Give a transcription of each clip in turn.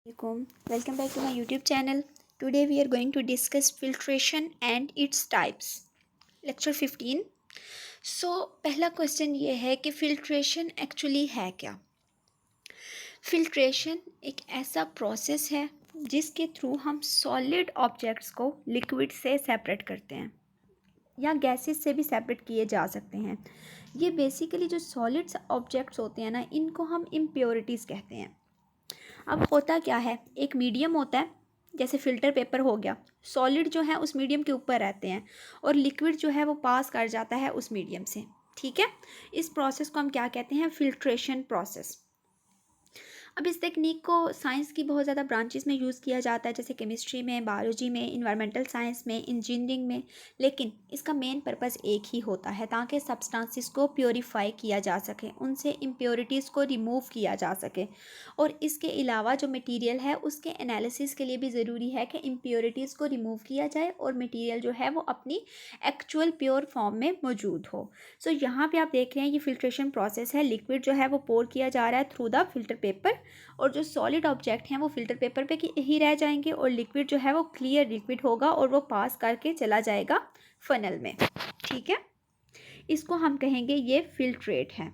Assalamualaikum. Welcome back to my YouTube channel. Today we are going to discuss filtration and its types. Lecture 15. पहला question ये है कि filtration actually है क्या। Filtration एक ऐसा प्रोसेस है जिसके थ्रू हम सॉलिड ऑब्जेक्ट्स को लिक्विड से सेपरेट करते हैं या गैसेस से भी सेपरेट किए जा सकते हैं। ये बेसिकली जो सॉलिड्स ऑब्जेक्ट्स होते हैं ना, इनको हम इम्प्योरिटीज़ कहते हैं। अब होता क्या है, एक मीडियम होता है, जैसे फ़िल्टर पेपर हो गया, सॉलिड जो है उस मीडियम के ऊपर रहते हैं और लिक्विड जो है वो पास कर जाता है उस मीडियम से। ठीक है, इस प्रोसेस को हम क्या कहते हैं, फिल्ट्रेशन प्रोसेस। अब इस टेक्निक को साइंस की बहुत ज़्यादा ब्रांचेस में यूज़ किया जाता है, जैसे केमिस्ट्री में, बायोलॉजी में, इन्वायरमेंटल साइंस में, इंजीनियरिंग में। लेकिन इसका मेन पर्पस एक ही होता है, ताकि सब्सटेंसेस को प्योरीफाई किया जा सके, उनसे इम्प्योरिटीज़ को रिमूव किया जा सके। और इसके अलावा जो मटेरियल है उसके एनालिसिस के लिए भी ज़रूरी है कि इम्प्योरिटीज़ को रिमूव किया जाए और मटेरियल जो है वो अपनी एक्चुअल प्योर फॉर्म में मौजूद हो। सो यहाँ पे आप देख रहे हैं ये फिल्ट्रेशन प्रोसेस है। लिक्विड जो है वो पोर किया जा रहा है थ्रू द फिल्टर पेपर, और जो सॉलिड ऑब्जेक्ट हैं वो फिल्टर पेपर पे ही रह जाएंगे और लिक्विड जो है वो क्लियर लिक्विड होगा और वो पास करके चला जाएगा फनल में। ठीक है, इसको हम कहेंगे ये फिल्ट्रेट है।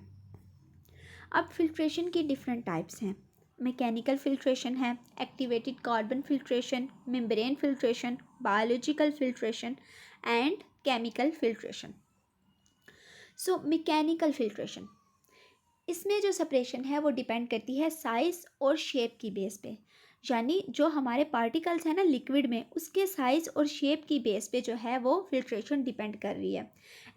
अब फिल्ट्रेशन की डिफरेंट टाइप्स हैं। मैकेनिकल फिल्ट्रेशन है, activated carbon filtration, membrane filtration, biological filtration and chemical filtration. So mechanical filtration, इसमें जो सेपरेशन है वो डिपेंड करती है साइज़ और शेप की बेस पे। यानी जो हमारे पार्टिकल्स हैं ना लिक्विड में, उसके साइज़ और शेप की बेस पे जो है वो फिल्ट्रेशन डिपेंड कर रही है।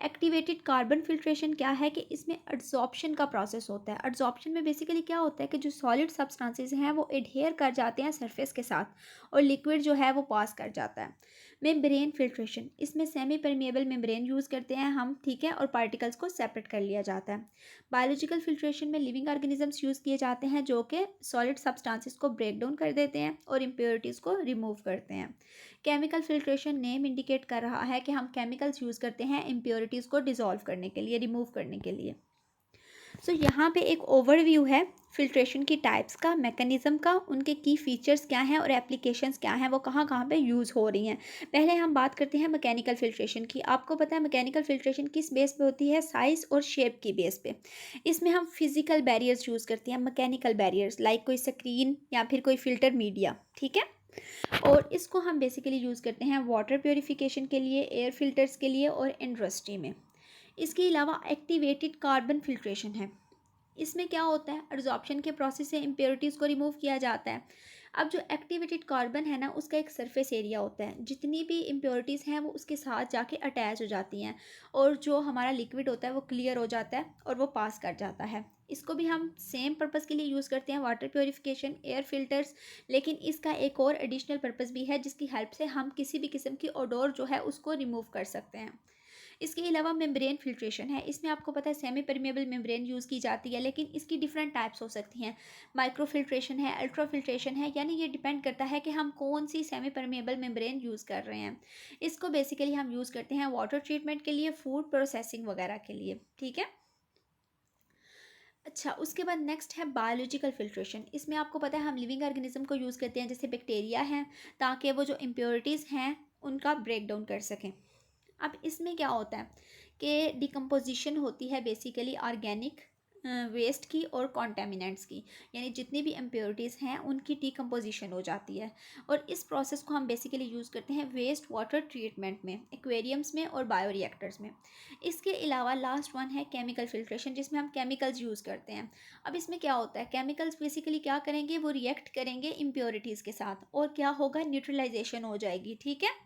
एक्टिवेटेड कार्बन फिल्ट्रेशन क्या है कि इसमें एड्सॉर्प्शन का प्रोसेस होता है। एड्सॉर्प्शन में बेसिकली क्या होता है कि जो सॉलिड सब्सटेंसेस हैं वो एडहेयर कर जाते हैं सरफेस के साथ और लिक्विड जो है वो पास कर जाता है। मेम्ब्रेन फिल्ट्रेशन, इसमें सेमी परमिएबल मेम्ब्रेन यूज़ करते हैं हम, ठीक है, और पार्टिकल्स को सेपरेट कर लिया जाता है। बायोलॉजिकल फिल्ट्रेशन में लिविंग ऑर्गेनिजम्स यूज़ किए जाते हैं जो कि सॉलिड सब्सटेंसेस को ब्रेक डाउन कर देते हैं और इम्प्योरिटीज़ को रिमूव करते हैं। केमिकल फिल्ट्रेशन नेम इंडिकेट कर रहा है कि हम केमिकल्स यूज़ करते हैं इम्प्योरिटीज़ को डिसॉल्व करने के लिए, रिमूव करने के लिए। सो यहाँ पे एक ओवरव्यू है फिल्ट्रेशन की टाइप्स का, मैकेनिज़्म का, उनके की फ़ीचर्स क्या हैं और एप्लीकेशंस क्या हैं, वो कहाँ कहाँ पे यूज़ हो रही हैं। पहले हम बात करते हैं मैकेनिकल फ़िल्ट्रेशन की। आपको पता है मैकेनिकल फ़िल्ट्रेशन किस बेस पे होती है, साइज़ और शेप की बेस पे। इसमें हम फिज़िकल बैरियर्स यूज़ करते हैं, मैकेनिकल बैरियर्स, लाइक कोई स्क्रीन या फिर कोई फ़िल्टर मीडिया। ठीक है, और इसको हम बेसिकली यूज़ करते हैं वाटर प्योरीफिकेशन के लिए, एयर फिल्टर्स के लिए और इंडस्ट्री में। इसके अलावा एक्टिवेटेड कार्बन फिल्ट्रेशन है। इसमें क्या होता है, एड्सॉर्प्शन के प्रोसेस से इम्प्योरिटीज़ को रिमूव किया जाता है। अब जो एक्टिवेटेड कार्बन है ना, उसका एक सरफेस एरिया होता है, जितनी भी इम्प्योरिटीज़ हैं वो उसके साथ जाके अटैच हो जाती हैं और जो हमारा लिक्विड होता है वो क्लियर हो जाता है और वो पास कर जाता है। इसको भी हम सेम पर्पज़ के लिए यूज़ करते हैं, वाटर प्योरीफिकेशन, एयर फिल्टर्स। लेकिन इसका एक और एडिशनल पर्पज़ भी है जिसकी हेल्प से हम किसी भी किस्म की ओडोर जो है उसको रिमूव कर सकते हैं। इसके अलावा मेम्ब्रेन फिल्ट्रेशन है। इसमें आपको पता है सेमी परमिएबल मेम्ब्रेन यूज़ की जाती है, लेकिन इसकी डिफरेंट टाइप्स हो सकती हैं। माइक्रो फिल्ट्रेशन है, अल्ट्रा फिल्ट्रेशन है, यानी ये डिपेंड करता है कि हम कौन सी सेमी परमिएबल मेम्ब्रेन यूज़ कर रहे हैं। इसको बेसिकली हम यूज़ करते हैं वाटर ट्रीटमेंट के लिए, फूड प्रोसेसिंग वगैरह के लिए। ठीक है, अच्छा, उसके बाद नेक्स्ट है बायोलॉजिकल फिल्ट्रेशन। इसमें आपको पता है हम लिविंग ऑर्गेनिज्म को यूज़ करते हैं, जैसे बैक्टीरिया हैं, ताकि वो जो इम्प्योरिटीज़ हैं उनका ब्रेक डाउन कर सकें। अब इसमें क्या होता है कि डिकम्पोजिशन होती है बेसिकली ऑर्गेनिक वेस्ट की और कॉन्टेमिनेंट्स की, यानी जितनी भी इम्प्योरिटीज़ हैं उनकी डिकम्पोजिशन हो जाती है। और इस प्रोसेस को हम बेसिकली यूज़ करते हैं वेस्ट वाटर ट्रीटमेंट में, एक्वेरियम्स में और बायोरिएक्टर्स में। इसके अलावा लास्ट वन है केमिकल फिल्ट्रेशन, जिसमें हम केमिकल्स यूज़ करते हैं। अब इसमें क्या होता है, केमिकल्स बेसिकली क्या करेंगे, वो रिएक्ट करेंगे इम्प्योरिटीज़ के साथ और क्या होगा, न्यूट्रलाइजेशन हो जाएगी। ठीक है,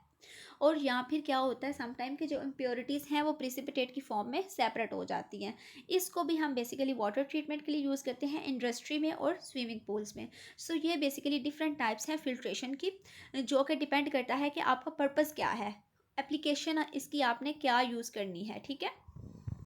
और या फिर क्या होता है समटाइम कि जो इम्प्योरिटीज़ हैं वो प्रिसिपिटेट की फॉर्म में सेपरेट हो जाती हैं। इसको भी हम बेसिकली वाटर ट्रीटमेंट के लिए यूज़ करते हैं, इंडस्ट्री में और स्विमिंग पूल्स में। सो ये बेसिकली डिफरेंट टाइप्स हैं फिल्ट्रेशन की, जो कि डिपेंड करता है कि आपका पर्पज़ क्या है, एप्लीकेशन इसकी आपने क्या यूज़ करनी है। ठीक है।